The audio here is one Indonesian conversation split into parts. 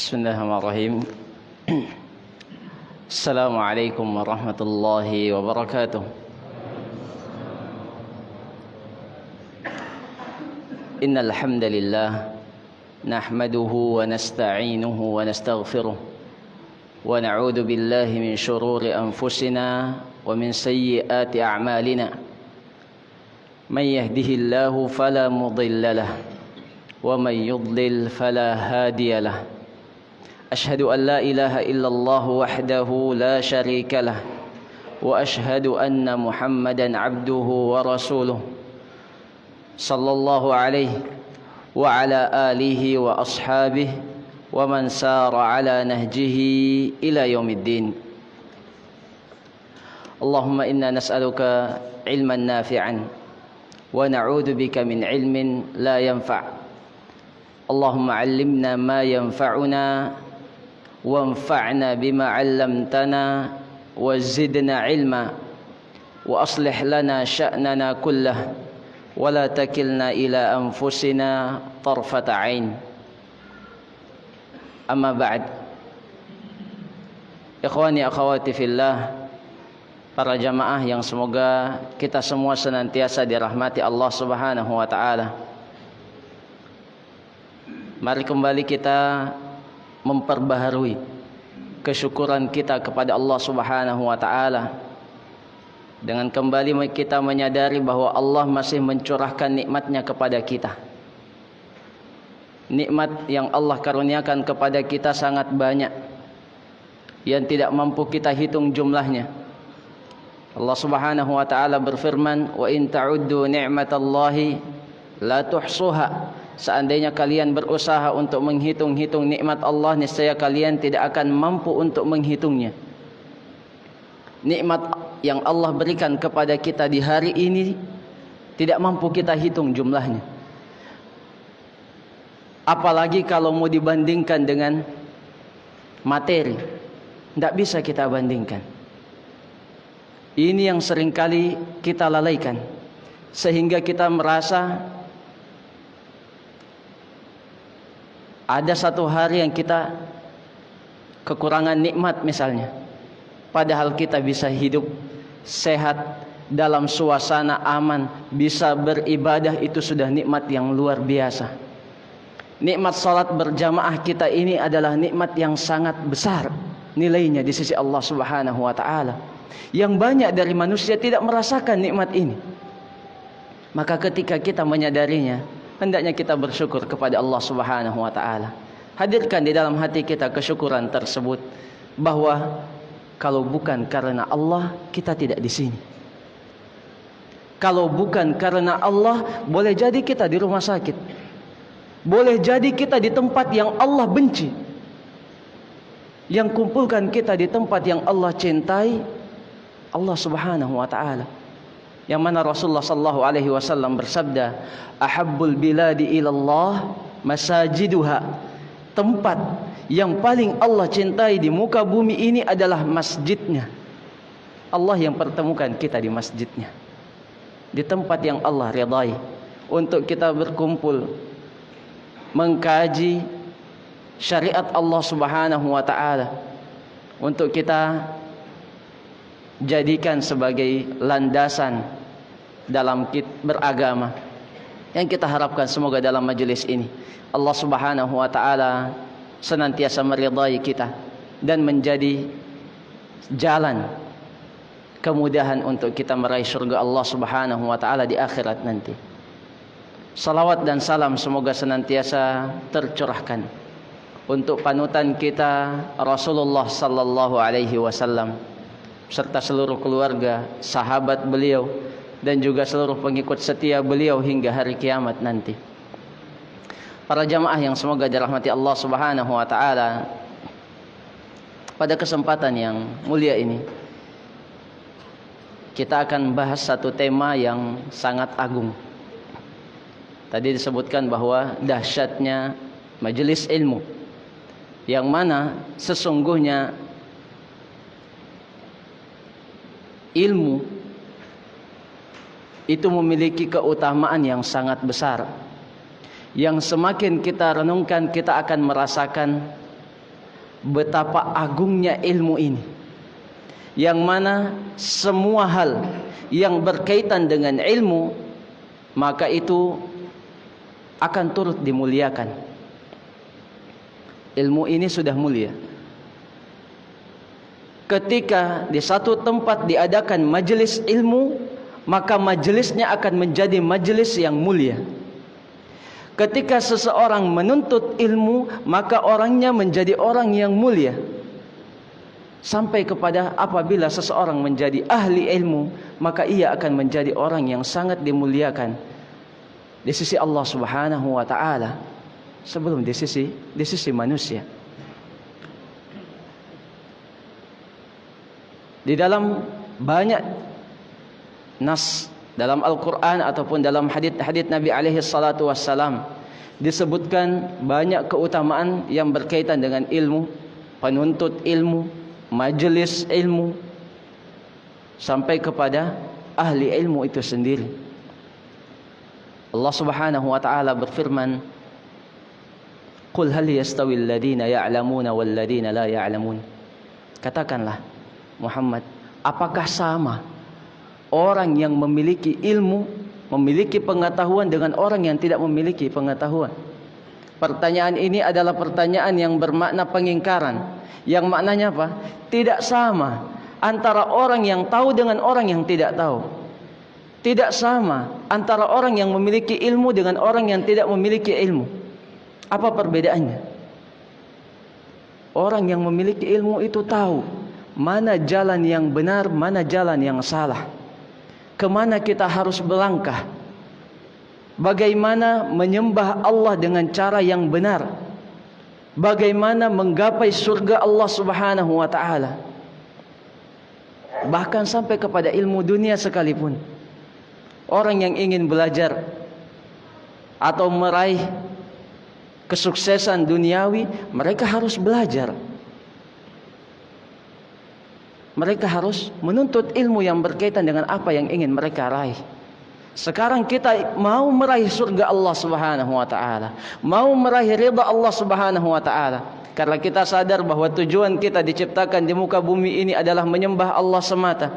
Bismillahirrahmanirrahim. Assalamualaikum warahmatullahi wabarakatuh. Innal hamdalillah nahmaduhu wa nasta'inuhu wa nastaghfiruh wa na'udzu billahi min shururi anfusina wa min sayyiati a'malina. Man yahdihillahu fala mudilla lahu wa man yudlil fala hadiya lahu. أشهد أن لا إله إلا الله وحده لا شريك له وأشهد أن محمدا عبده ورسوله صلى الله عليه وعلى آله وأصحابه ومن سار على نهجه إلى يوم الدين. اللهم إنا نسألك علما نافعا ونعوذ بك من علم لا ينفع. اللهم علمنا ما ينفعنا وانفعنا بما علمتنا وزدنا علما وأصلح لنا شأننا كله ولا تكلنا إلى أنفسنا طرفة عين. أما بعد, ikhwani akhwati fillah, para jamaah yang semoga kita semua senantiasa dirahmati Allah Subhanahu wa taala. Mari kembali kita memperbaharui kesyukuran kita kepada Allah Subhanahu wa taala dengan kembali kita menyadari bahwa Allah masih mencurahkan nikmatnya kepada kita. Nikmat yang Allah karuniakan kepada kita sangat banyak yang tidak mampu kita hitung jumlahnya. Allah Subhanahu wa taala berfirman, "Wa in ta'uddu ni'matallahi la tuhsuha." Seandainya kalian berusaha untuk menghitung-hitung nikmat Allah, niscaya kalian tidak akan mampu untuk menghitungnya. Nikmat yang Allah berikan kepada kita di hari ini tidak mampu kita hitung jumlahnya. Apalagi kalau mau dibandingkan dengan materi, tidak bisa kita bandingkan. Ini yang seringkali kita lalaikan, sehingga kita merasa ada satu hari yang kita kekurangan nikmat misalnya, padahal kita bisa hidup sehat dalam suasana aman, bisa beribadah, itu sudah nikmat yang luar biasa. Nikmat salat berjamaah kita ini adalah nikmat yang sangat besar nilainya di sisi Allah Subhanahu wa taala, yang banyak dari manusia tidak merasakan nikmat ini. Maka ketika kita menyadarinya, hendaknya kita bersyukur kepada Allah Subhanahu wa taala. Hadirkan di dalam hati kita kesyukuran tersebut, bahwa kalau bukan karena Allah, kita tidak di sini. Kalau bukan karena Allah, boleh jadi kita di rumah sakit. Boleh jadi kita di tempat yang Allah benci. Yang kumpulkan kita di tempat yang Allah cintai, Allah Subhanahu wa taala. Yang mana Rasulullah sallallahu alaihi wasallam bersabda, "Ahabbul biladi ilallah masajiduha." Tempat yang paling Allah cintai di muka bumi ini adalah masjidnya. Allah yang pertemukan kita di masjidnya, di tempat yang Allah ridai, untuk kita berkumpul mengkaji syariat Allah Subhanahu wa taala, untuk kita jadikan sebagai landasan dalam beragama. Yang kita harapkan semoga dalam majelis ini Allah Subhanahu wa taala senantiasa meridai kita dan menjadi jalan kemudahan untuk kita meraih surga Allah Subhanahu wa taala di akhirat nanti. Salawat dan salam semoga senantiasa tercurahkan untuk panutan kita Rasulullah sallallahu alaihi wasallam, serta seluruh keluarga, sahabat beliau, dan juga seluruh pengikut setia beliau hingga hari kiamat nanti. Para jamaah yang semoga dirahmati Allah Subhanahu wa taala, pada kesempatan yang mulia ini kita akan bahas satu tema yang sangat agung. Tadi disebutkan bahwa dahsyatnya majelis ilmu, yang mana sesungguhnya ilmu itu memiliki keutamaan yang sangat besar, yang semakin kita renungkan kita akan merasakan betapa agungnya ilmu ini, yang mana semua hal yang berkaitan dengan ilmu maka itu akan turut dimuliakan. Ilmu ini sudah mulia. Ketika di satu tempat diadakan majelis ilmu, maka majelisnya akan menjadi majelis yang mulia. Ketika seseorang menuntut ilmu, maka orangnya menjadi orang yang mulia. Sampai kepada apabila seseorang menjadi ahli ilmu, maka ia akan menjadi orang yang sangat dimuliakan di sisi Allah Subhanahu wa taala sebelum di sisi manusia. Di dalam banyak nas dalam Al-Quran ataupun dalam hadits Nabi alaihi salatu wassalam disebutkan banyak keutamaan yang berkaitan dengan ilmu, penuntut ilmu, majelis ilmu, sampai kepada ahli ilmu itu sendiri. Allah Subhanahu wa taala berfirman, "Qul hal yastawil ladina ya'lamuna wal ladina la ya'lamun." Katakanlah Muhammad, apakah sama orang yang memiliki ilmu, memiliki pengetahuan dengan orang yang tidak memiliki pengetahuan? Pertanyaan ini adalah pertanyaan yang bermakna pengingkaran. Yang maknanya apa? Tidak sama antara orang yang tahu dengan orang yang tidak tahu. Tidak sama antara orang yang memiliki ilmu dengan orang yang tidak memiliki ilmu. Apa perbedaannya? Orang yang memiliki ilmu itu tahu mana jalan yang benar, mana jalan yang salah, kemana kita harus melangkah, bagaimana menyembah Allah dengan cara yang benar, bagaimana menggapai surga Allah Subhanahu wa taala. Bahkan sampai kepada ilmu dunia sekalipun, orang yang ingin belajar atau meraih kesuksesan duniawi, mereka harus belajar. Mereka harus menuntut ilmu yang berkaitan dengan apa yang ingin mereka raih. Sekarang kita mau meraih surga Allah Subhanahu wa taala, mau meraih ridha Allah Subhanahu wa taala, karena kita sadar bahwa tujuan kita diciptakan di muka bumi ini adalah menyembah Allah semata.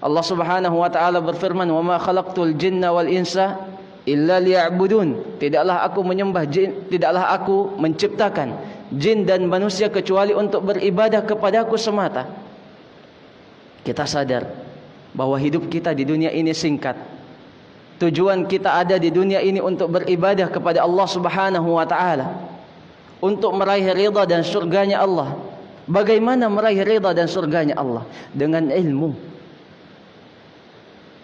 Allah Subhanahu wa taala berfirman, "Wa ma khalaqtul jinna wal insa illa liya'budun." Tidaklah aku menyembah jin, tidaklah aku menciptakan jin dan manusia kecuali untuk beribadah kepadaku semata. Kita sadar bahwa hidup kita di dunia ini singkat. Tujuan kita ada di dunia ini untuk beribadah kepada Allah Subhanahu wa taala, untuk meraih ridha dan surganya Allah. Bagaimana meraih ridha dan surganya Allah? Dengan ilmu.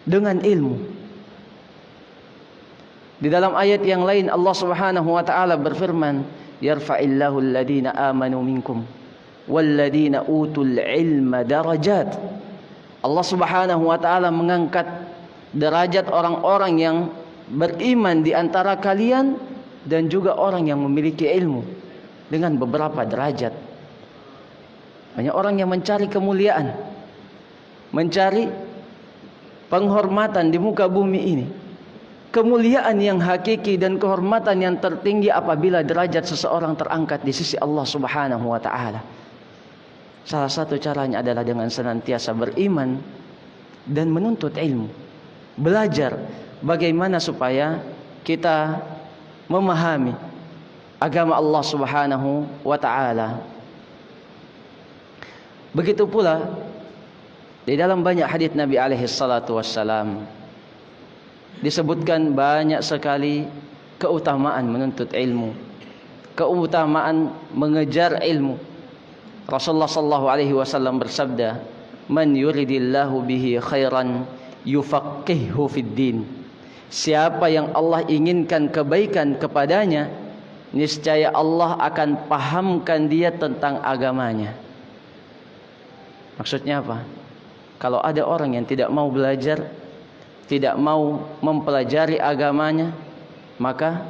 Dengan ilmu. Di dalam ayat yang lain Allah Subhanahu wa taala berfirman, "Yarfa'illahu alladhina amanu minkum walladhina utul ilma darajat." Allah Subhanahu wa taala mengangkat derajat orang-orang yang beriman di antara kalian dan juga orang yang memiliki ilmu dengan beberapa derajat. Banyak orang yang mencari kemuliaan, mencari penghormatan di muka bumi ini. Kemuliaan yang hakiki dan kehormatan yang tertinggi apabila derajat seseorang terangkat di sisi Allah Subhanahu wa taala. Salah satu caranya adalah dengan senantiasa beriman dan menuntut ilmu. Belajar bagaimana supaya kita memahami agama Allah Subhanahu wa taala. Begitu pula di dalam banyak hadits Nabi alaihi salatu wassalam disebutkan banyak sekali keutamaan menuntut ilmu, keutamaan mengejar ilmu. Rasulullah sallallahu alaihi wasallam bersabda, "Man yuridillahu bihi khairan yufaqqihhu fid din." Siapa yang Allah inginkan kebaikan kepadanya, niscaya Allah akan pahamkan dia tentang agamanya. Maksudnya apa? Kalau ada orang yang tidak mau belajar, tidak mau mempelajari agamanya, maka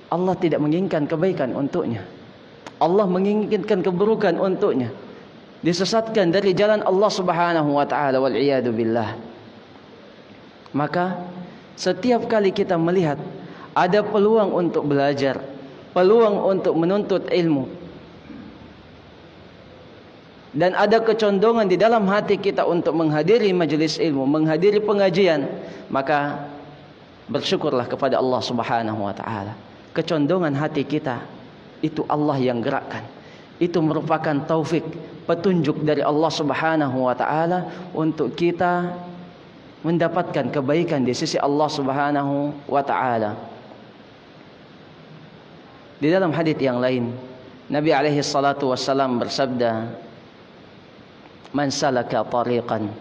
Allah tidak menginginkan kebaikan untuknya. Allah menginginkan keburukan untuknya. Disesatkan dari jalan Allah Subhanahu wa taala, wal iyadu billah. Maka setiap kali kita melihat ada peluang untuk belajar, peluang untuk menuntut ilmu, dan ada kecondongan di dalam hati kita untuk menghadiri majelis ilmu, menghadiri pengajian, maka bersyukurlah kepada Allah Subhanahu wa taala. Kecondongan hati kita itu Allah yang gerakkan. Itu merupakan taufik, petunjuk dari Allah Subhanahu wa taala untuk kita mendapatkan kebaikan di sisi Allah Subhanahu wa taala. Di dalam hadis yang lain, Nabi alaihi salatu wassalam bersabda, "Man salaka tariqan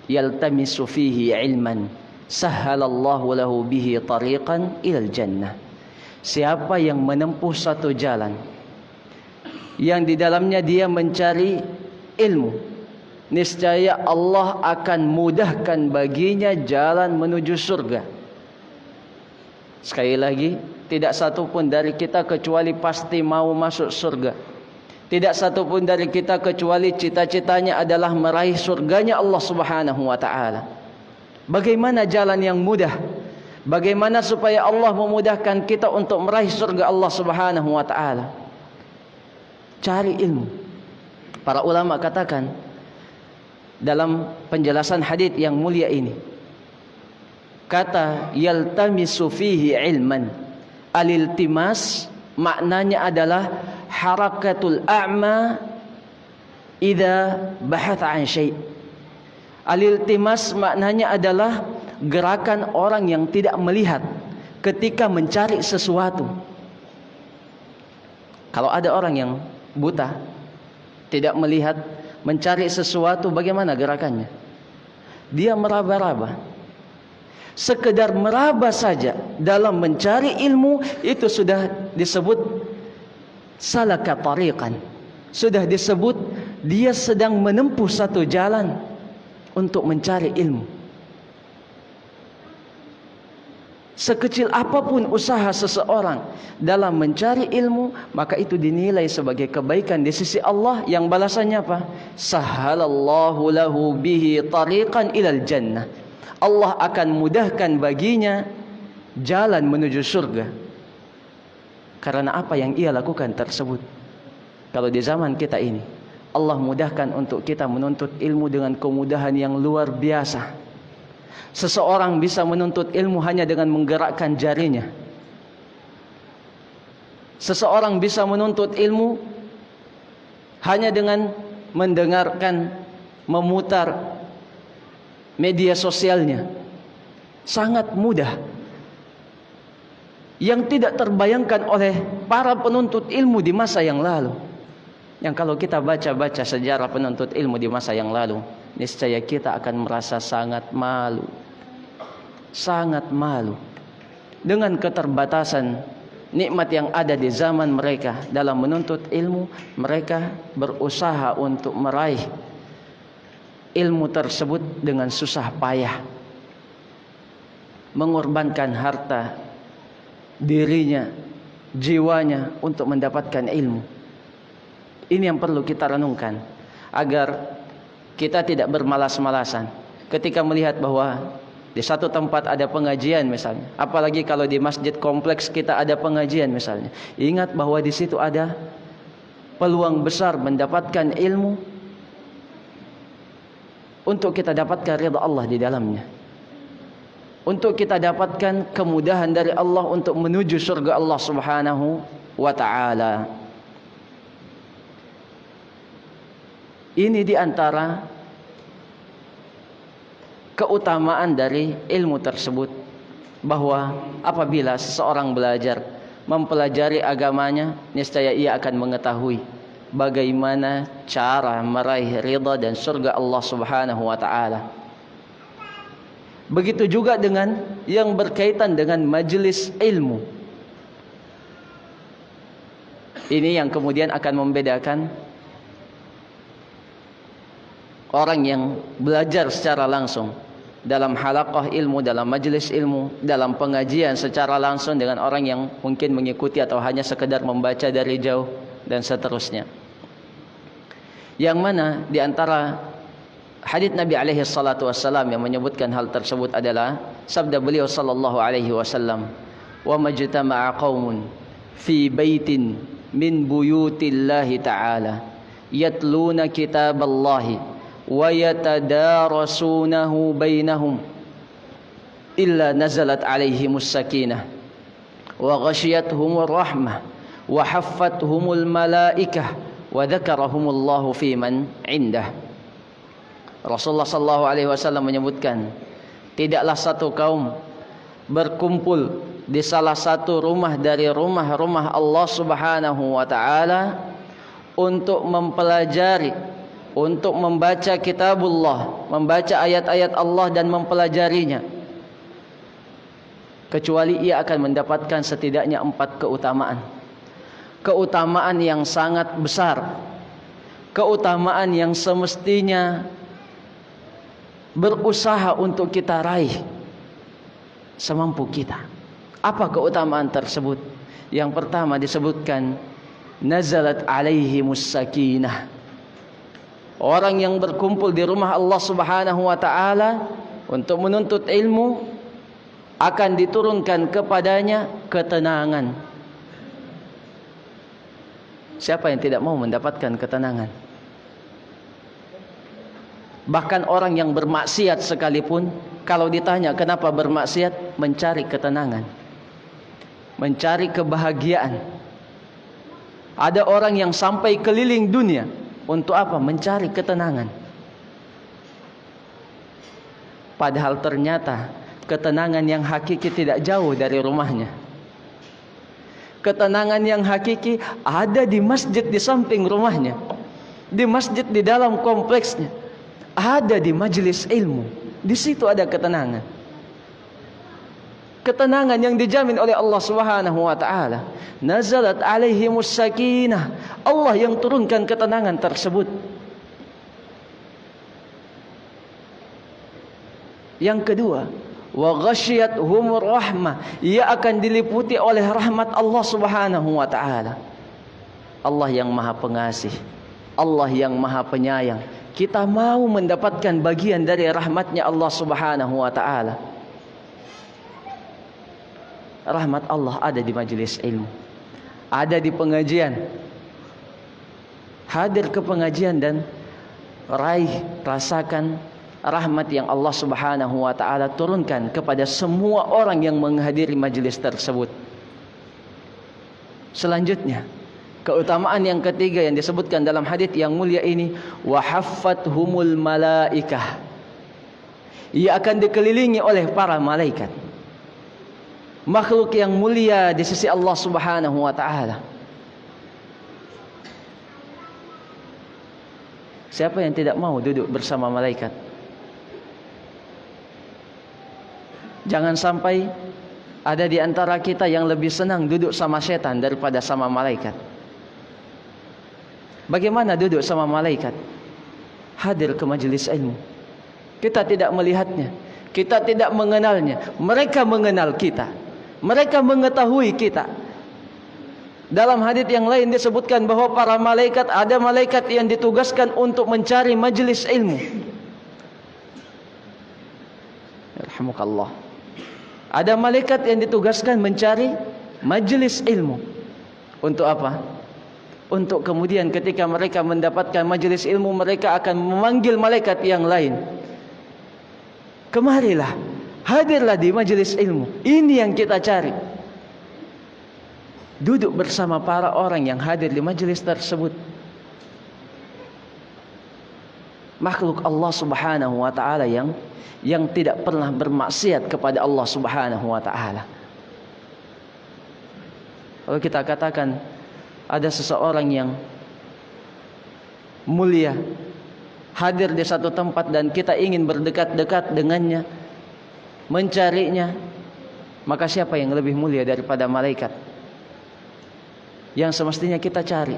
yaltamisu fihi ilman, sahhalallahu lahu bihi tariqan ilal jannah." Siapa yang menempuh satu jalan yang di dalamnya dia mencari ilmu, niscaya Allah akan mudahkan baginya jalan menuju surga. Sekali lagi, tidak satu pun dari kita kecuali pasti mau masuk surga. Tidak satu pun dari kita kecuali cita-citanya adalah meraih surganya Allah Subhanahu wa taala. Bagaimana jalan yang mudah? Bagaimana supaya Allah memudahkan kita untuk meraih surga Allah Subhanahu wa taala? Cari ilmu. Para ulama katakan dalam penjelasan hadis yang mulia ini, kata yaltamisu fihi ilman, al-iltimas maknanya adalah harakatul a'ma idza bahatha an syai'. Al-iltimas maknanya adalah gerakan orang yang tidak melihat ketika mencari sesuatu. Kalau ada orang yang buta, tidak melihat, mencari sesuatu, bagaimana gerakannya? Dia meraba-raba. Sekedar meraba saja dalam mencari ilmu itu sudah disebut salaka tariqan. Sudah disebut dia sedang menempuh satu jalan untuk mencari ilmu. Sekecil apapun usaha seseorang dalam mencari ilmu, maka itu dinilai sebagai kebaikan di sisi Allah yang balasannya apa? Sahhalallahu lahu bihi tariqan ilal jannah. Allah akan mudahkan baginya jalan menuju surga. Karena apa yang ia lakukan tersebut. Kalau di zaman kita ini, Allah mudahkan untuk kita menuntut ilmu dengan kemudahan yang luar biasa. Seseorang bisa menuntut ilmu hanya dengan menggerakkan jarinya. Seseorang bisa menuntut ilmu hanya dengan mendengarkan, memutar media sosialnya. Sangat mudah. Yang tidak terbayangkan oleh para penuntut ilmu di masa yang lalu. Yang kalau kita baca-baca sejarah penuntut ilmu di masa yang lalu, niscaya kita akan merasa sangat malu. Sangat malu dengan keterbatasan nikmat yang ada di zaman mereka dalam menuntut ilmu. Mereka berusaha untuk meraih ilmu tersebut dengan susah payah, mengorbankan harta, dirinya, jiwanya untuk mendapatkan ilmu. Ini yang perlu kita renungkan agar kita tidak bermalas-malasan ketika melihat bahwa di satu tempat ada pengajian misalnya, apalagi kalau di masjid kompleks kita ada pengajian misalnya. Ingat bahwa di situ ada peluang besar mendapatkan ilmu untuk kita dapatkan ridha Allah di dalamnya. Untuk kita dapatkan kemudahan dari Allah untuk menuju surga Allah Subhanahu wa taala. Ini di antara keutamaan dari ilmu tersebut, bahwa apabila seseorang belajar mempelajari agamanya, niscaya ia akan mengetahui bagaimana cara meraih ridha dan surga Allah Subhanahu wa taala. Begitu juga dengan yang berkaitan dengan majelis ilmu. Ini yang kemudian akan membedakan orang yang belajar secara langsung dalam halaqah ilmu, dalam majelis ilmu, dalam pengajian secara langsung, dengan orang yang mungkin mengikuti atau hanya sekedar membaca dari jauh dan seterusnya. Yang mana di antara hadits Nabi alaihi salatu wassalam yang menyebutkan hal tersebut adalah sabda beliau sallallahu alaihi wasallam, "Wa majtama'a qaumun fi baitin min buyutillahi ta'ala yatluna kitaballahi wa yatadarasunahu bainahum illa nazalat alaihimus sakinah wa ghashiyatuhumur rahmah wa haffathumul malaikah wa dzakarahumullahu fiman indah. Rasulullah sallallahu alaihi wasallam menyebutkan, tidaklah satu kaum berkumpul di salah satu rumah dari rumah-rumah Allah Subhanahu wa taala untuk mempelajari, untuk membaca kitabullah, membaca ayat-ayat Allah dan mempelajarinya, kecuali ia akan mendapatkan setidaknya 4 keutamaan. Keutamaan yang sangat besar, keutamaan yang semestinya berusaha untuk kita raih semampu kita. Apa keutamaan tersebut? Yang pertama disebutkan, nazalat alaihimus sakinah. Orang yang berkumpul di rumah Allah Subhanahu wa taala untuk menuntut ilmu, akan diturunkan kepadanya ketenangan. Siapa yang tidak mau mendapatkan ketenangan? Bahkan orang yang bermaksiat sekalipun, kalau ditanya kenapa bermaksiat, mencari ketenangan, mencari kebahagiaan. Ada orang yang sampai keliling dunia untuk apa? Mencari ketenangan. Padahal ternyata ketenangan yang hakiki tidak jauh dari rumahnya. Ketenangan yang hakiki ada di masjid di samping rumahnya, di masjid di dalam kompleksnya, ada di majelis ilmu. Di situ ada ketenangan. Ketenangan yang dijamin oleh Allah Subhanahu wa taala. Nazalat alaihimus sakinah. Allah yang turunkan ketenangan tersebut. Yang kedua, wa ghasyiyatuhumur rahmah. Ia akan diliputi oleh rahmat Allah Subhanahu wa taala. Allah yang Maha Pengasih, Allah yang Maha Penyayang. Kita mau mendapatkan bagian dari rahmatnya Allah Subhanahu wa taala. Rahmat Allah ada di majelis ilmu, ada di pengajian. Hadir ke pengajian dan rasakan rahmat yang Allah Subhanahu wa taala turunkan kepada semua orang yang menghadiri majelis tersebut. Selanjutnya, keutamaan yang ketiga yang disebutkan dalam hadis yang mulia ini, wa haffathumul malaikah. Ia akan dikelilingi oleh para malaikat, makhluk yang mulia di sisi Allah Subhanahu wa taala. Siapa yang tidak mau duduk bersama malaikat? Jangan sampai ada di antara kita yang lebih senang duduk sama setan daripada sama malaikat. Bagaimana duduk sama malaikat? Hadir ke majelis ilmu. Kita tidak melihatnya, kita tidak mengenalnya. Mereka mengenal kita, mereka mengetahui kita. Dalam hadis yang lain disebutkan bahwa para malaikat, ada malaikat yang ditugaskan untuk mencari majelis ilmu. Yarhamukallah. Ada malaikat yang ditugaskan mencari majelis ilmu. Untuk apa? Untuk kemudian ketika mereka mendapatkan majelis ilmu, mereka akan memanggil malaikat yang lain. Kemarilah, hadirlah di majelis ilmu. Ini yang kita cari. Duduk bersama para orang yang hadir di majelis tersebut. Makhluk Allah Subhanahu wa taala yang tidak pernah bermaksiat kepada Allah Subhanahu wa taala. Kalau kita katakan ada seseorang yang mulia hadir di satu tempat dan kita ingin berdekat-dekat dengannya, mencarinya, maka siapa yang lebih mulia daripada malaikat? Yang semestinya kita cari,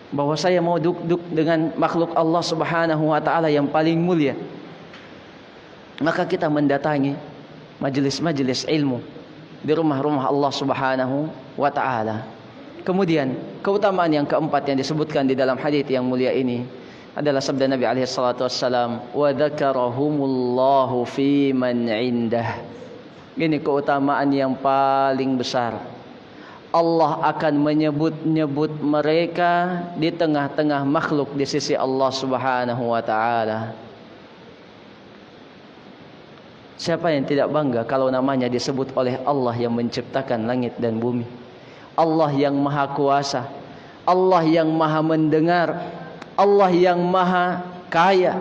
bahwa saya mau duduk dengan makhluk Allah Subhanahu wa taala yang paling mulia. Maka kita mendatangi majelis-majelis ilmu di rumah-rumah Allah Subhanahu wa taala. Kemudian keutamaan yang keempat yang disebutkan di dalam hadis yang mulia ini adalah sabda Nabi alaihi salatu wassalam, wa dzakarahumullahu fi man indah. Ini keutamaan yang paling besar. Allah akan menyebut-nyebut mereka di tengah-tengah makhluk di sisi Allah Subhanahu wa taala. Siapa yang tidak bangga kalau namanya disebut oleh Allah yang menciptakan langit dan bumi, Allah yang maha kuasa, Allah yang maha mendengar, Allah yang maha kaya.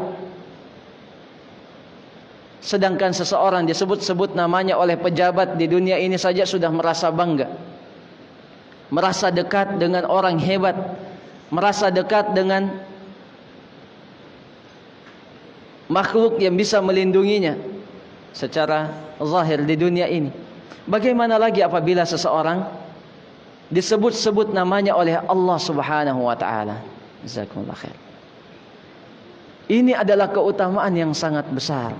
Sedangkan seseorang disebut-sebut namanya oleh pejabat di dunia ini saja sudah merasa bangga, merasa dekat dengan orang hebat, merasa dekat dengan makhluk yang bisa melindunginya secara zahir di dunia ini. Bagaimana lagi apabila seseorang disebut-sebut namanya oleh Allah Subhanahu wa taala. Jazakumullah khair. Ini adalah keutamaan yang sangat besar,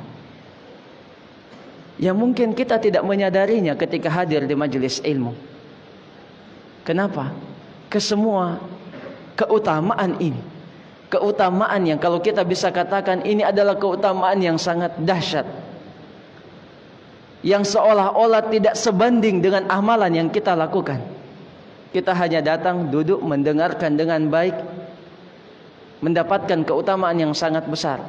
yang mungkin kita tidak menyadarinya ketika hadir di majelis ilmu. Kenapa? Kesemua keutamaan ini, keutamaan yang kalau kita bisa katakan ini adalah keutamaan yang sangat dahsyat, yang seolah-olah tidak sebanding dengan amalan yang kita lakukan. Kita hanya datang, duduk, mendengarkan dengan baik, mendapatkan keutamaan yang sangat besar.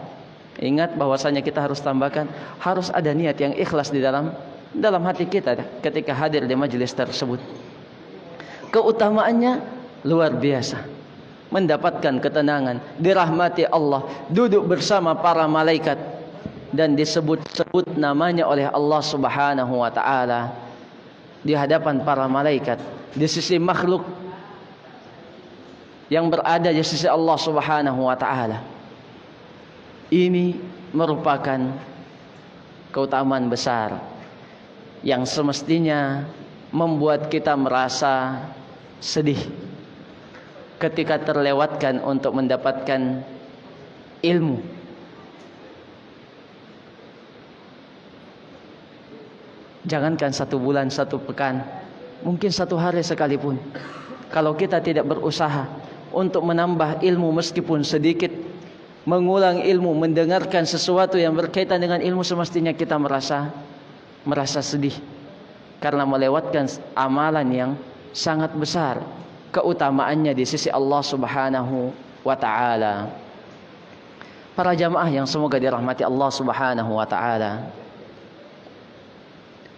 Ingat bahwasanya kita harus tambahkan, harus ada niat yang ikhlas di dalam hati kita ketika hadir di majelis tersebut. Keutamaannya luar biasa. Mendapatkan ketenangan, dirahmati Allah, duduk bersama para malaikat, dan disebut-sebut namanya oleh Allah Subhanahu wa taala di hadapan para malaikat, di sisi makhluk yang berada di sisi Allah Subhanahu wa taala. Ini merupakan keutamaan besar yang semestinya membuat kita merasa sedih ketika terlewatkan untuk mendapatkan ilmu. Jangankan 1 bulan, 1 pekan, mungkin 1 hari sekalipun, kalau kita tidak berusaha untuk menambah ilmu meskipun sedikit, mengulang ilmu, mendengarkan sesuatu yang berkaitan dengan ilmu, semestinya kita merasa sedih karena melewatkan amalan yang sangat besar keutamaannya di sisi Allah Subhanahu wa taala. Para jamaah yang semoga dirahmati Allah Subhanahu wa taala,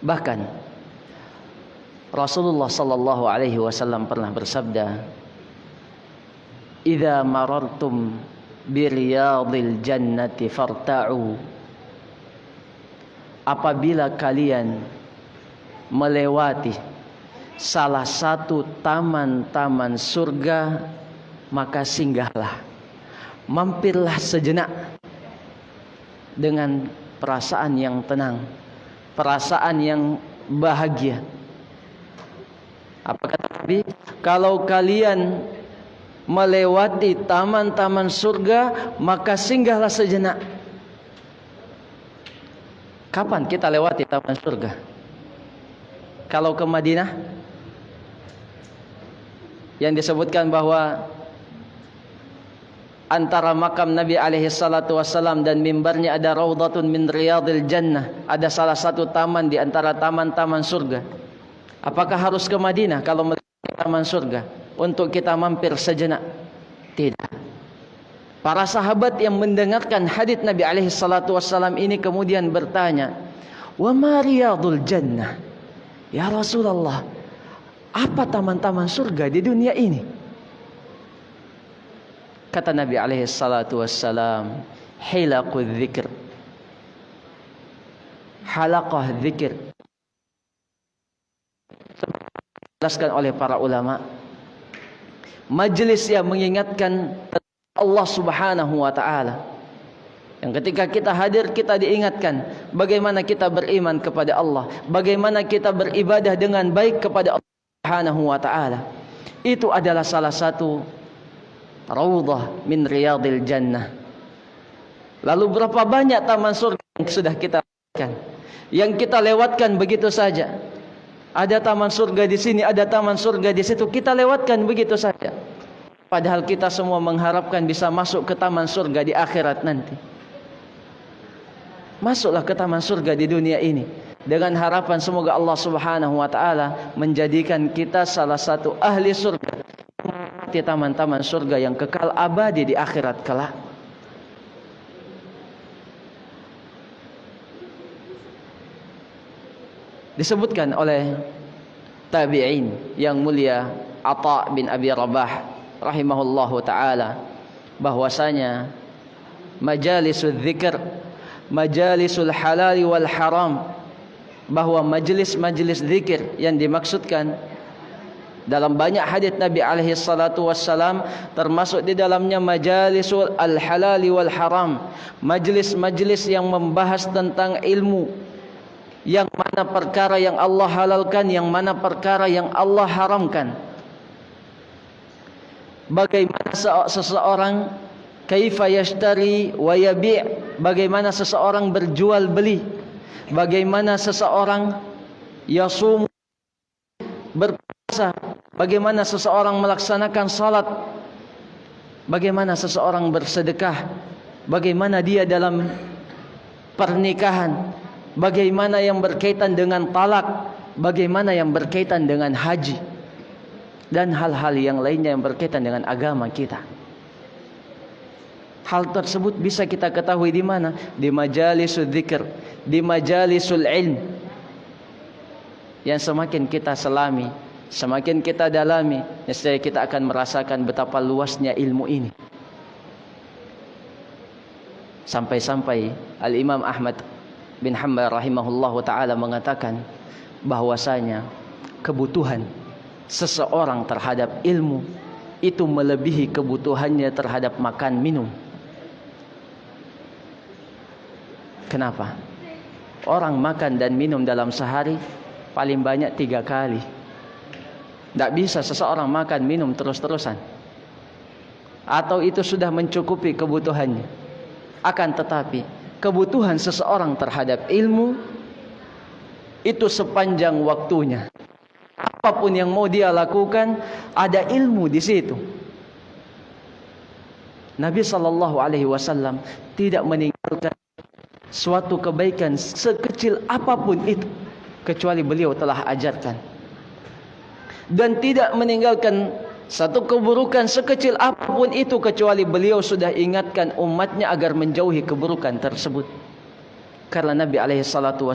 bahkan Rasulullah sallallahu alaihi wasallam pernah bersabda, "Idza marartum bi riyadil jannati farta'u." Apabila kalian melewati salah satu taman-taman surga, maka singgahlah, mampirlah sejenak dengan perasaan yang tenang, perasaan yang bahagia. Apa kata Nabi? Kalau kalian melewati taman-taman surga, maka singgahlah sejenak. Kapan kita lewati taman surga? Kalau ke Madinah, yang disebutkan bahwa antara makam Nabi alaihi salatu wassalam dan mimbarnya ada raudhatun min riyadil jannah, ada salah satu taman di antara taman-taman surga. Apakah harus ke Madinah kalau melewati taman surga untuk kita mampir sejenak? Tidak. Para sahabat yang mendengarkan hadits Nabi alaihi salatu wassalam ini kemudian bertanya, "Wa ma riyadul jannah?" Ya Rasulullah, apa taman-taman surga di dunia ini? Kata Nabi alaihi salatu wassalam, "Hilaqul dzikr." Halaqah dzikir. Dijelaskan oleh para ulama, majelis yang mengingatkan Allah Subhanahu wa taala. Yang ketika kita hadir, kita diingatkan bagaimana kita beriman kepada Allah, bagaimana kita beribadah dengan baik kepada Allah Subhanahu wa taala. Itu adalah salah satu raudhah min riyadil jannah. Lalu berapa banyak taman surga yang sudah kita lewatkan, yang kita lewatkan begitu saja. Ada taman surga di sini, ada taman surga di situ, kita lewatkan begitu saja. Padahal kita semua mengharapkan bisa masuk ke taman surga di akhirat nanti. Masuklah ke taman surga di dunia ini. dengan harapan semoga Allah Subhanahu wa taala menjadikan kita salah satu ahli surga, di taman-taman surga yang kekal abadi di akhirat kelak. Disebutkan oleh tabi'in yang mulia Atha bin Abi Rabah rahimahullahu taala bahwasanya majalisul dzikr, majalisul halal wal haram, bahwa majelis-majelis zikir yang dimaksudkan dalam banyak hadis Nabi alaihi salatu wassalam, termasuk di dalamnya majalisul al halal wal haram, majelis-majelis yang membahas tentang ilmu, yang mana perkara yang Allah halalkan, yang mana perkara yang Allah haramkan. Bagaimana seseorang kaifa yashtari wa yabi', bagaimana seseorang berjual beli, bagaimana seseorang yasum berpuasa, bagaimana seseorang melaksanakan salat, bagaimana seseorang bersedekah, bagaimana dia dalam pernikahan, bagaimana yang berkaitan dengan talak, bagaimana yang berkaitan dengan haji, dan hal-hal yang lainnya yang berkaitan dengan agama kita. Hal tersebut bisa kita ketahui di mana? Di majalisul dzikr, di majalisul ilm. Yang semakin kita selami, semakin kita dalami, niscaya kita akan merasakan betapa luasnya ilmu ini. Sampai-sampai Al-Imam Ahmad bin Hanbal rahimahullahu taala mengatakan bahwasanya kebutuhan seseorang terhadap ilmu itu melebihi kebutuhannya terhadap makan minum. Kenapa? Orang makan dan minum dalam sehari paling banyak 3 kali. Tidak bisa seseorang makan minum terus-terusan, atau itu sudah mencukupi kebutuhannya. Akan tetapi kebutuhan seseorang terhadap ilmu itu sepanjang waktunya. Apapun yang mau dia lakukan, ada ilmu di situ. Nabi SAW tidak meninggalkan suatu kebaikan sekecil apapun itu kecuali beliau telah ajarkan, dan tidak meninggalkan satu keburukan sekecil apapun itu kecuali beliau sudah ingatkan umatnya agar menjauhi keburukan tersebut. Karena Nabi SAW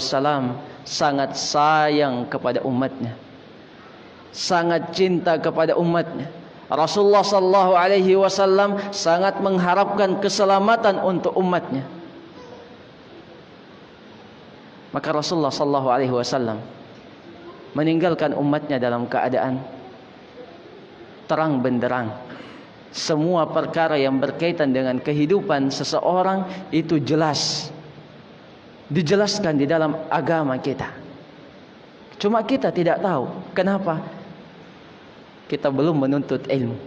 sangat sayang kepada umatnya, sangat cinta kepada umatnya. Rasulullah SAW sangat mengharapkan keselamatan untuk umatnya. Maka Rasulullah SAW meninggalkan umatnya dalam keadaan terang benderang. Semua perkara yang berkaitan dengan kehidupan seseorang itu jelas dijelaskan di dalam agama kita. Cuma kita tidak tahu. Kenapa? Kita belum menuntut ilmu,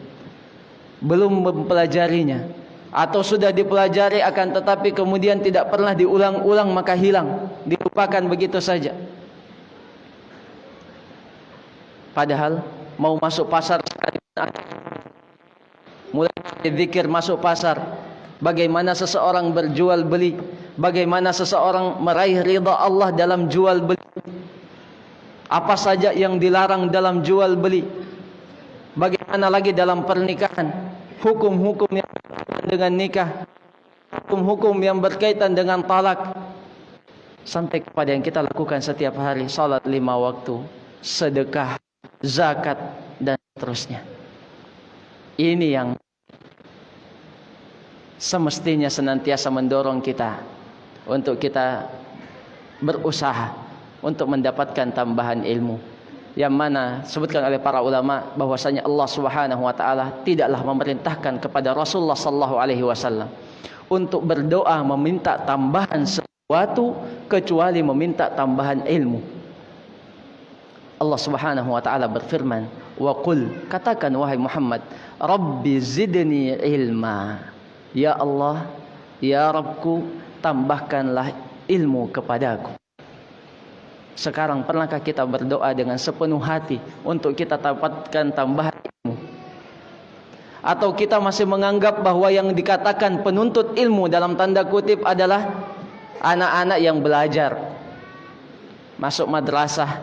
belum mempelajarinya, atau sudah dipelajari akan tetapi kemudian tidak pernah diulang-ulang, maka hilang, dilupakan begitu saja. Padahal mau masuk pasar sekali, mulai dari zikir masuk pasar, bagaimana seseorang berjual beli, bagaimana seseorang meraih ridha Allah dalam jual beli, apa saja yang dilarang dalam jual beli, bagaimana lagi dalam pernikahan, hukum-hukum yang berkaitan dengan nikah, hukum-hukum yang berkaitan dengan talak, sampai kepada yang kita lakukan setiap hari, salat 5 waktu, sedekah, zakat, dan seterusnya. Ini yang semestinya senantiasa mendorong kita untuk kita berusaha untuk mendapatkan tambahan ilmu, yang mana sebutkan oleh para ulama bahwasanya Allah Subhanahu wa taala tidaklah memerintahkan kepada Rasulullah sallallahu alaihi wasallam untuk berdoa meminta tambahan sesuatu kecuali meminta tambahan ilmu. Allah Subhanahu wa taala berfirman, "Wa qul," katakan wahai Muhammad, "Rabbi zidni ilma." Ya Allah, ya Rabbku, tambahkanlah ilmu kepadaku. Sekarang pernahkah kita berdoa dengan sepenuh hati untuk kita dapatkan tambahan ilmu? Atau kita masih menganggap bahwa yang dikatakan penuntut ilmu dalam tanda kutip adalah anak-anak yang belajar, masuk madrasah,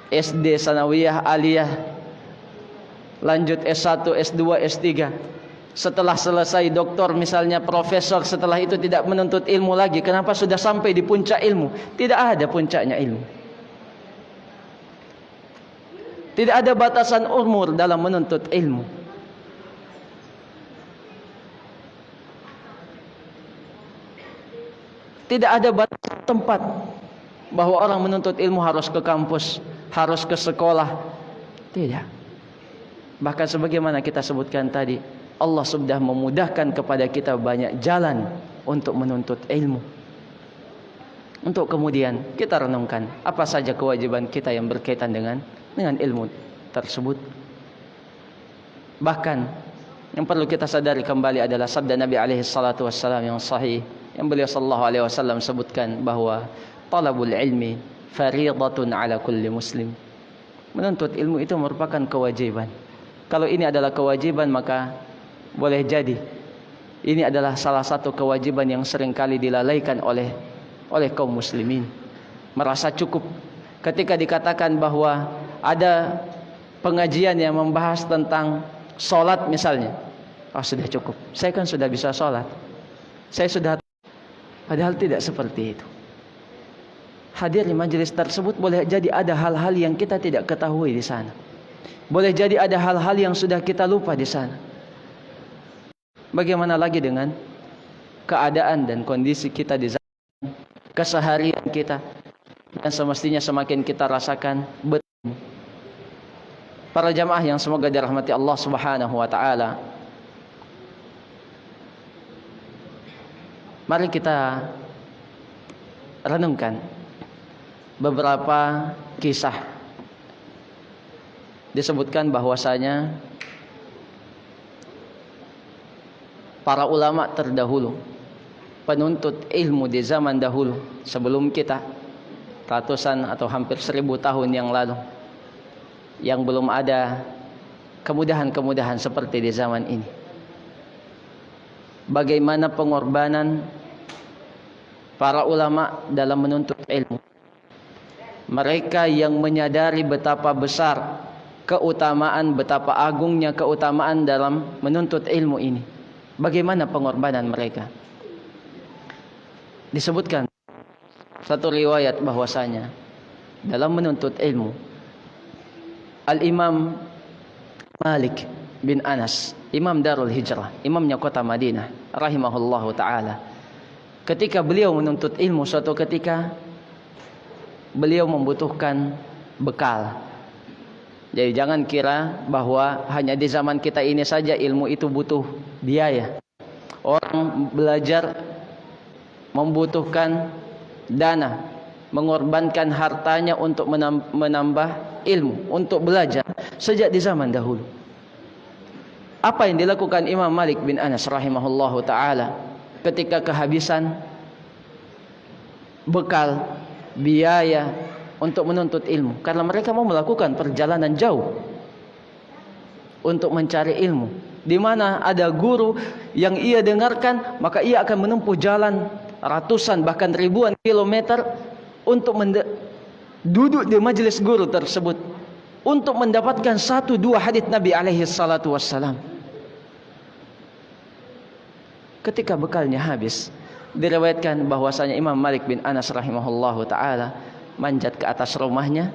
SD, sanawiyah, aliyah, lanjut S1, S2, S3. Setelah selesai doktor misalnya, profesor, setelah itu tidak menuntut ilmu lagi. Kenapa? Sudah sampai di puncak ilmu. Tidak ada puncaknya ilmu. Tidak ada batasan umur dalam menuntut ilmu. Tidak ada batasan tempat bahwa orang menuntut ilmu harus ke kampus, harus ke sekolah. Tidak. Bahkan sebagaimana kita sebutkan tadi, Allah sudah memudahkan kepada kita banyak jalan untuk menuntut ilmu. Untuk kemudian kita renungkan apa saja kewajiban kita yang berkaitan dengan ilmu tersebut. Bahkan yang perlu kita sadari kembali adalah sabda Nabi alaihi salatu wassalam yang sahih, yang beliau sallallahu alaihi wasallam sebutkan bahwa talabul ilmi fariidatun ala kulli muslim. Menuntut ilmu itu merupakan kewajiban. Kalau ini adalah kewajiban, maka boleh jadi ini adalah salah satu kewajiban yang seringkali dilalaikan oleh kaum muslimin. Merasa cukup ketika dikatakan bahwa ada pengajian yang membahas tentang sholat misalnya. Oh, sudah cukup, saya kan sudah bisa sholat, saya sudah. Padahal tidak seperti itu. Hadir di majelis tersebut boleh jadi ada hal-hal yang kita tidak ketahui di sana. Boleh jadi ada hal-hal yang sudah kita lupa di sana. Bagaimana lagi dengan keadaan dan kondisi kita di zaman keseharian kita, dan semestinya semakin kita rasakan betul. Para jamaah yang semoga dirahmati Allah Subhanahu wa taala, mari kita renungkan beberapa kisah. Disebutkan bahwasanya para ulama terdahulu, penuntut ilmu di zaman dahulu sebelum kita, ratusan atau hampir 1000 tahun yang lalu, yang belum ada kemudahan-kemudahan seperti di zaman ini. Bagaimana pengorbanan para ulama dalam menuntut ilmu. Mereka yang menyadari betapa besar keutamaan, betapa agungnya keutamaan dalam menuntut ilmu ini. Bagaimana pengorbanan mereka. Disebutkan satu riwayat bahwasanya dalam menuntut ilmu, Al-Imam Malik bin Anas, Imam Darul Hijrah, imamnya kota Madinah, rahimahullahu ta'ala, ketika beliau menuntut ilmu, suatu ketika beliau membutuhkan bekal. Jadi jangan kira bahwa hanya di zaman kita ini saja ilmu itu butuh biaya. Orang belajar membutuhkan dana, mengorbankan hartanya untuk menambah ilmu, untuk belajar sejak di zaman dahulu. Apa yang dilakukan Imam Malik bin Anas rahimahullahu ta'ala ketika kehabisan bekal, biaya untuk menuntut ilmu, karena mereka mau melakukan perjalanan jauh untuk mencari ilmu, di mana ada guru yang ia dengarkan, maka ia akan menempuh jalan ratusan bahkan ribuan kilometer untuk duduk di majelis guru tersebut untuk mendapatkan 1-2 hadits Nabi alaihi salatu wassalam. Ketika bekalnya habis, diriwayatkan bahwasanya Imam Malik bin Anas rahimahullahu ta'ala manjat ke atas rumahnya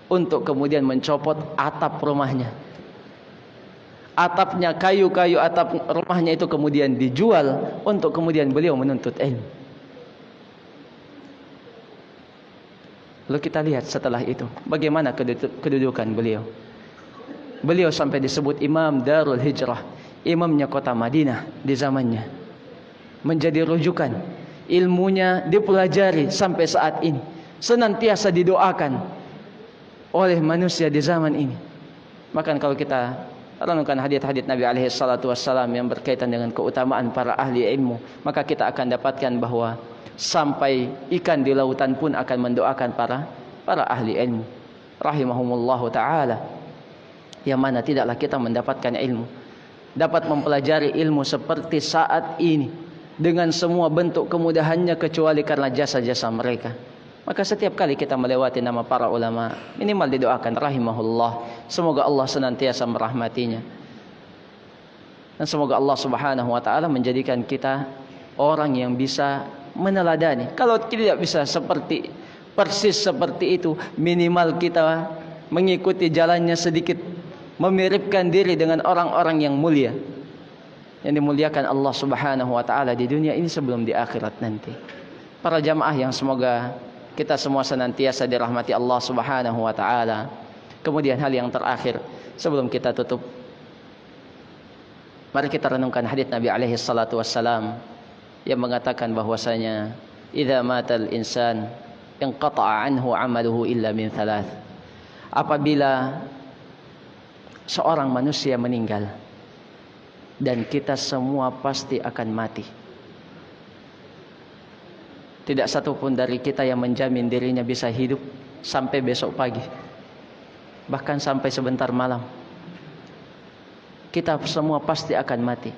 untuk kemudian mencopot atap rumahnya. Atapnya, kayu-kayu atap rumahnya itu kemudian dijual untuk kemudian beliau menuntut ilmu. Lalu kita lihat setelah itu bagaimana kedudukan beliau. Beliau sampai disebut Imam Darul Hijrah, imamnya kota Madinah di zamannya, menjadi rujukan. Ilmunya dipelajari sampai saat ini, senantiasa didoakan oleh manusia di zaman ini. Maka kalau kita renungkan hadits-hadits Nabi alaihi salatu wassalam yang berkaitan dengan keutamaan para ahli ilmu, maka kita akan dapatkan bahwa sampai ikan di lautan pun akan mendoakan para ahli ilmu rahimahumullahu ta'ala, yang mana tidaklah kita mendapatkan ilmu, dapat mempelajari ilmu seperti saat ini dengan semua bentuk kemudahannya kecuali karena jasa-jasa mereka. Maka setiap kali kita melewati nama para ulama, minimal didoakan rahimahullah, semoga Allah senantiasa merahmatinya. Dan semoga Allah Subhanahu wa taala menjadikan kita orang yang bisa meneladani. Kalau tidak bisa persis seperti itu, minimal kita mengikuti jalannya sedikit, memiripkan diri dengan orang-orang yang mulia, yang dimuliakan Allah Subhanahu wa taala di dunia ini sebelum di akhirat nanti. Para jamaah yang semoga kita semua senantiasa dirahmati Allah Subhanahu wa taala. Kemudian hal yang terakhir sebelum kita tutup, mari kita renungkan hadits Nabi alaihi salatu wassalam yang mengatakan bahwasanya idza matal insan inqata'a anhu 'amaluhu illa min thalath. Apabila seorang manusia meninggal, dan kita semua pasti akan mati. Tidak satu pun dari kita yang menjamin dirinya bisa hidup sampai besok pagi, bahkan sampai sebentar malam. Kita semua pasti akan mati.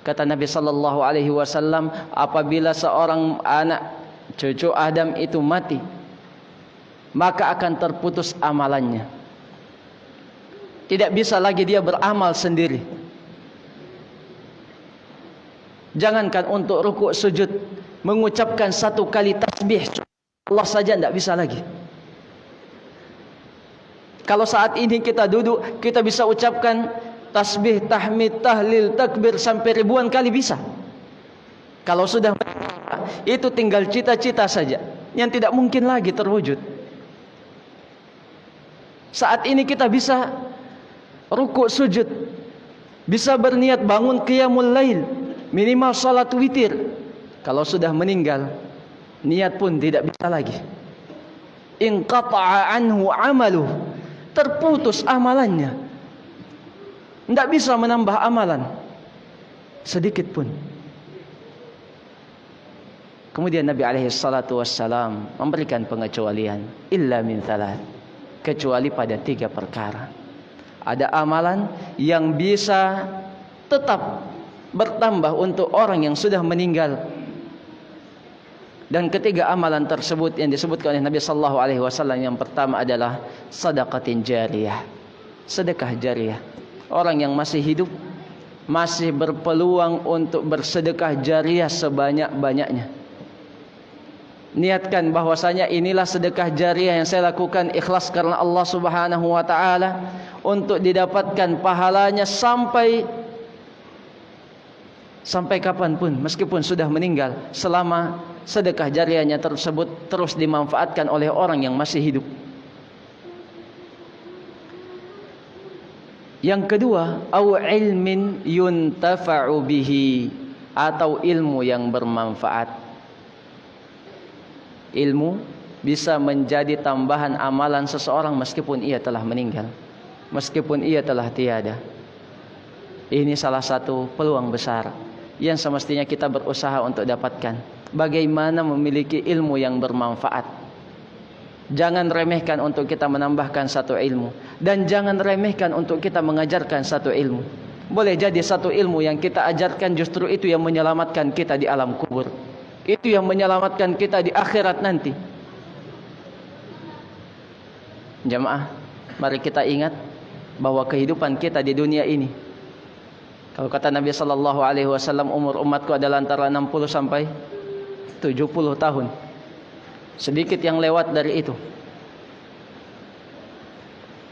Kata Nabi sallallahu alaihi wasallam, apabila seorang anak cucu Adam itu mati, maka akan terputus amalannya. Tidak bisa lagi dia beramal sendiri. Jangankan untuk rukuk sujud, mengucapkan satu kali tasbih Allah saja tidak bisa lagi. Kalau saat ini kita duduk, kita bisa ucapkan tasbih, tahmid, tahlil, takbir sampai ribuan kali bisa. Kalau sudah itu tinggal cita-cita saja yang tidak mungkin lagi terwujud. Saat ini kita bisa rukuk sujud, bisa berniat bangun qiyamul lail, minimal salat witir. Kalau sudah meninggal, niat pun tidak bisa lagi. Inqata'a anhu 'amaluh, terputus amalannya. Tidak bisa menambah amalan sedikit pun. Kemudian Nabi alaihi salatu wassalam memberikan pengecualian, illa min thalath, kecuali pada 3 perkara. Ada amalan yang bisa tetap bertambah untuk orang yang sudah meninggal. Dan ketiga amalan tersebut yang disebutkan oleh Nabi sallallahu alaihi wasallam, yang pertama adalah sedekatin jariyah, sedekah jariyah. Orang yang masih hidup masih berpeluang untuk bersedekah jariyah sebanyak-banyaknya. Niatkan bahwasanya inilah sedekah jariyah yang saya lakukan ikhlas karena Allah Subhanahu wa taala, untuk didapatkan pahalanya sampai kapanpun, meskipun sudah meninggal, selama sedekah jariyahnya tersebut terus dimanfaatkan oleh orang yang masih hidup. Yang kedua, au ilmin yuntafa'u bihi, atau ilmu yang bermanfaat. Ilmu bisa menjadi tambahan amalan seseorang meskipun ia telah meninggal, meskipun ia telah tiada. Ini salah satu peluang besar yang semestinya kita berusaha untuk dapatkan. Bagaimana memiliki ilmu yang bermanfaat. Jangan remehkan untuk kita menambahkan satu ilmu, dan jangan remehkan untuk kita mengajarkan satu ilmu. Boleh jadi satu ilmu yang kita ajarkan justru itu yang menyelamatkan kita di alam kubur, itu yang menyelamatkan kita di akhirat nanti. Jamaah, mari kita ingat bahwa kehidupan kita di dunia ini, kalau kata Nabi sallallahu alaihi wasallam, umur umatku adalah antara 60 sampai 70 tahun. Sedikit yang lewat dari itu.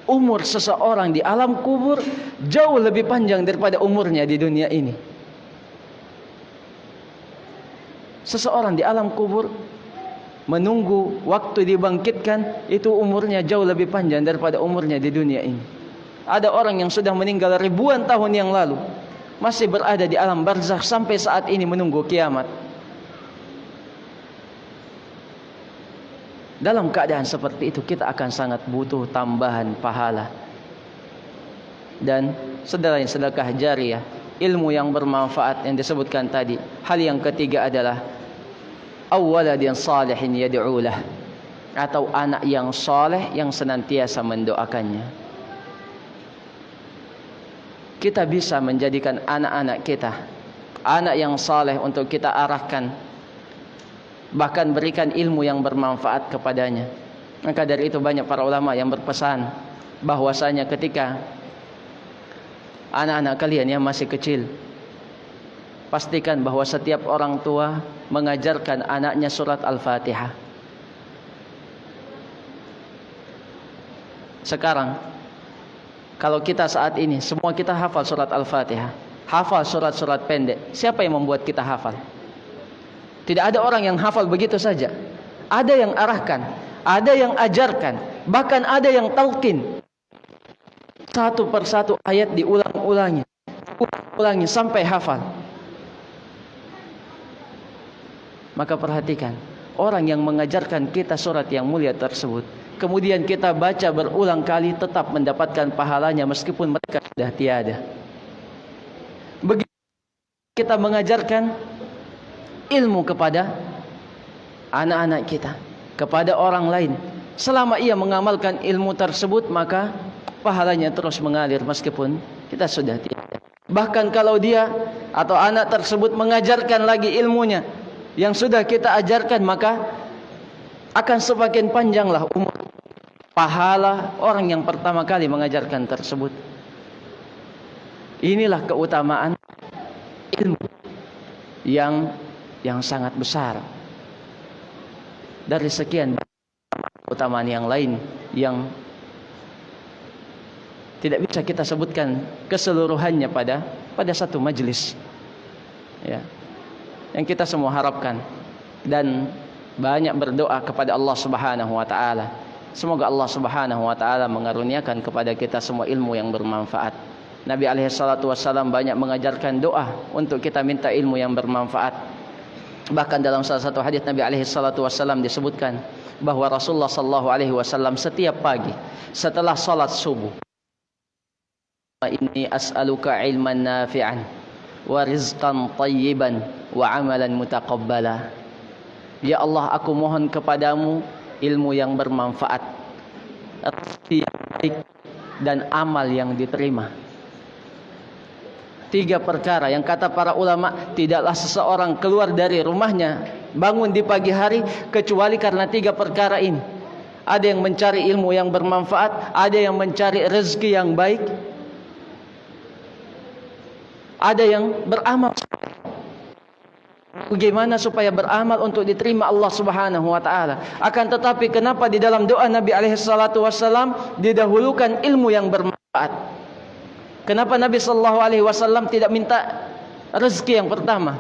Umur seseorang di alam kubur jauh lebih panjang daripada umurnya di dunia ini. Seseorang di alam kubur menunggu waktu dibangkitkan, itu umurnya jauh lebih panjang daripada umurnya di dunia ini. Ada orang yang sudah meninggal ribuan tahun yang lalu, masih berada di alam barzakh sampai saat ini menunggu kiamat. Dalam keadaan seperti itu, kita akan sangat butuh tambahan pahala. Dan selain sedekah jariyah, ilmu yang bermanfaat yang disebutkan tadi, hal yang ketiga adalah awwaladin salihin yad'ulah, atau anak yang saleh yang senantiasa mendoakannya. Kita bisa menjadikan anak-anak kita anak yang saleh untuk kita arahkan bahkan berikan ilmu yang bermanfaat kepadanya. Maka dari itu banyak para ulama yang berpesan bahwasanya ketika anak-anak kalian yang masih kecil, pastikan bahwa setiap orang tua mengajarkan anaknya surat Al-Fatihah. Sekarang kalau kita saat ini semua kita hafal surat Al-Fatihah, hafal surat-surat pendek, siapa yang membuat kita hafal? Tidak ada orang yang hafal begitu saja. Ada yang arahkan, ada yang ajarkan, bahkan ada yang talqin. Satu persatu ayat diulang-ulangi sampai hafal. Maka perhatikan, orang yang mengajarkan kita surat yang mulia tersebut, kemudian kita baca berulang kali, tetap mendapatkan pahalanya meskipun mereka sudah tiada. Begitu kita mengajarkan ilmu kepada anak-anak kita, kepada orang lain, selama ia mengamalkan ilmu tersebut, maka pahalanya terus mengalir meskipun kita sudah tiada. Bahkan kalau dia atau anak tersebut mengajarkan lagi ilmunya yang sudah kita ajarkan, maka akan semakin panjanglah umur pahala orang yang pertama kali mengajarkan tersebut. Inilah keutamaan ilmu yang sangat besar dari sekian keutamaan yang lain yang tidak bisa kita sebutkan keseluruhannya pada satu majelis, ya. Yang kita semua harapkan dan banyak berdoa kepada Allah Subhanahu wa taala. Semoga Allah Subhanahu wa taala mengaruniakan kepada kita semua ilmu yang bermanfaat. Nabi alaihi salatu wasallam banyak mengajarkan doa untuk kita minta ilmu yang bermanfaat. Bahkan dalam salah satu hadis Nabi alaihi salatu wasallam disebutkan bahwa Rasulullah sallallahu alaihi wasallam setiap pagi setelah salat subuh, inni as'aluka ilman nafi'an wa rizqan tayyiban wa amalan mutaqabbala. Ya Allah, aku mohon kepadamu ilmu yang bermanfaat, rezeki yang baik, dan amal yang diterima. 3 perkara yang kata para ulama, tidaklah seseorang keluar dari rumahnya, bangun di pagi hari, kecuali karena 3 perkara ini. Ada yang mencari ilmu yang bermanfaat, ada yang mencari rezeki yang baik, ada yang beramal. Bagaimana supaya beramal untuk diterima Allah Subhanahu wa taala? Akan tetapi kenapa di dalam doa Nabi alaihi salatu wasallam didahulukan ilmu yang bermanfaat? Kenapa Nabi sallallahu alaihi wasallam tidak minta rezeki yang pertama?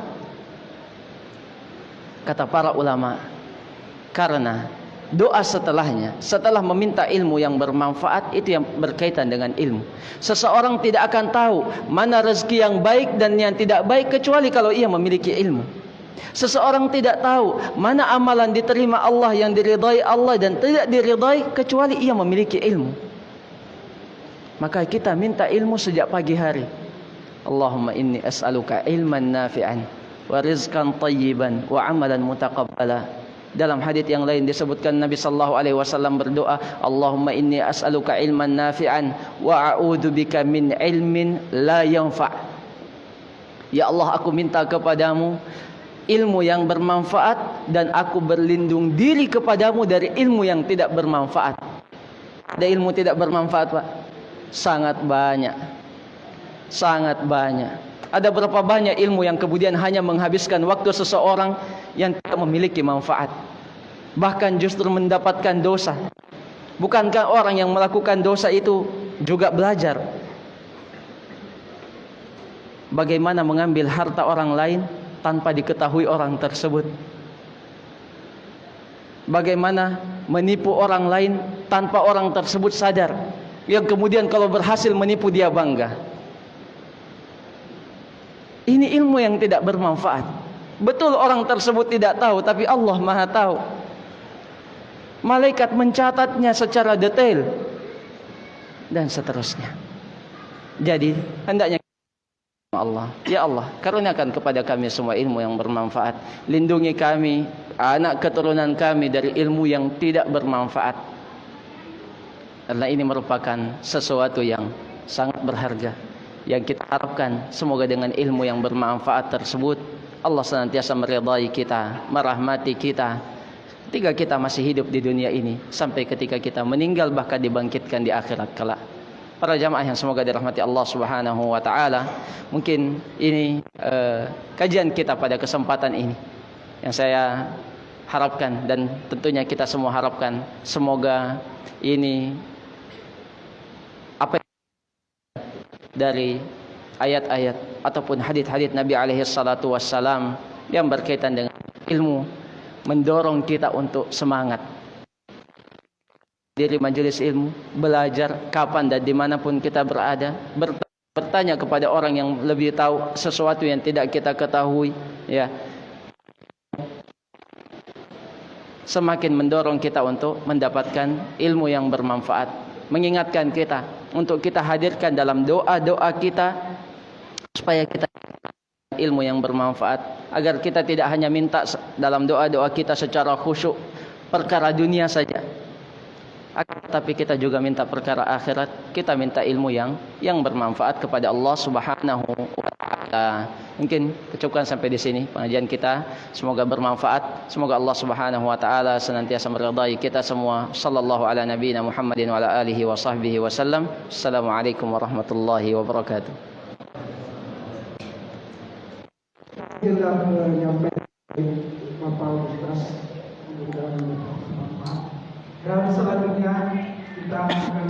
Kata para ulama, karena doa setelahnya, setelah meminta ilmu yang bermanfaat, itu yang berkaitan dengan ilmu. Seseorang tidak akan tahu mana rezeki yang baik dan yang tidak baik kecuali kalau ia memiliki ilmu. Seseorang tidak tahu mana amalan diterima Allah, yang diridai Allah dan tidak diridai, kecuali ia memiliki ilmu. Maka kita minta ilmu sejak pagi hari. Allahumma inni as'aluka ilman nafi'an wa rizqan tayyiban wa amalan mutaqabbala. Dalam hadis yang lain disebutkan Nabi sallallahu alaihi wasallam berdoa, Allahumma inni as'aluka ilman nafi'an wa a'udzubika min ilmin la yanfa'. Ya Allah, aku minta kepadamu ilmu yang bermanfaat dan aku berlindung diri kepadamu dari ilmu yang tidak bermanfaat. Ada ilmu tidak bermanfaat, Pak? Sangat banyak. Sangat banyak. Ada berapa banyak ilmu yang kemudian hanya menghabiskan waktu seseorang yang tidak memiliki manfaat, bahkan justru mendapatkan dosa. Bukankah orang yang melakukan dosa itu juga belajar bagaimana mengambil harta orang lain tanpa diketahui orang tersebut? Bagaimana menipu orang lain tanpa orang tersebut sadar, yang kemudian kalau berhasil menipu dia bangga. Ini ilmu yang tidak bermanfaat. Betul orang tersebut tidak tahu, tapi Allah Maha tahu. Malaikat mencatatnya secara detail dan seterusnya. Jadi hendaknya Allah, ya Allah, karuniakan kepada kami semua ilmu yang bermanfaat. Lindungi kami, anak keturunan kami, dari ilmu yang tidak bermanfaat. Karena ini merupakan sesuatu yang sangat berharga, yang kita harapkan semoga dengan ilmu yang bermanfaat tersebut Allah senantiasa meridai kita, merahmati kita ketika kita masih hidup di dunia ini sampai ketika kita meninggal, bahkan dibangkitkan di akhirat kelak. Para jamaah yang semoga dirahmati Allah Subhanahu wa taala, mungkin ini kajian kita pada kesempatan ini yang saya harapkan dan tentunya kita semua harapkan, semoga ini apa dari ayat-ayat ataupun hadits-hadits Nabi alaihi salatu wassalam yang berkaitan dengan ilmu mendorong kita untuk semangat diri majelis ilmu, belajar kapan dan dimanapun kita berada, bertanya kepada orang yang lebih tahu sesuatu yang tidak kita ketahui, ya, semakin mendorong kita untuk mendapatkan ilmu yang bermanfaat, mengingatkan kita untuk kita hadirkan dalam doa-doa kita supaya kita ilmu yang bermanfaat, agar kita tidak hanya minta dalam doa-doa kita secara khusyuk perkara dunia saja, tapi kita juga minta perkara akhirat, kita minta ilmu yang bermanfaat kepada Allah Subhanahu wa taala. Mungkin cukupkan sampai di sini pengajian kita, semoga bermanfaat, semoga Allah Subhanahu wa taala senantiasa meridai kita semua. Sallallahu ala nabiyina Muhammadin wa ala alihi wa sahbihi wasallam. Assalamualaikum warahmatullahi wabarakatuh. Kita menyampaikan Bapak Ustaz dan selanjutnya kita akan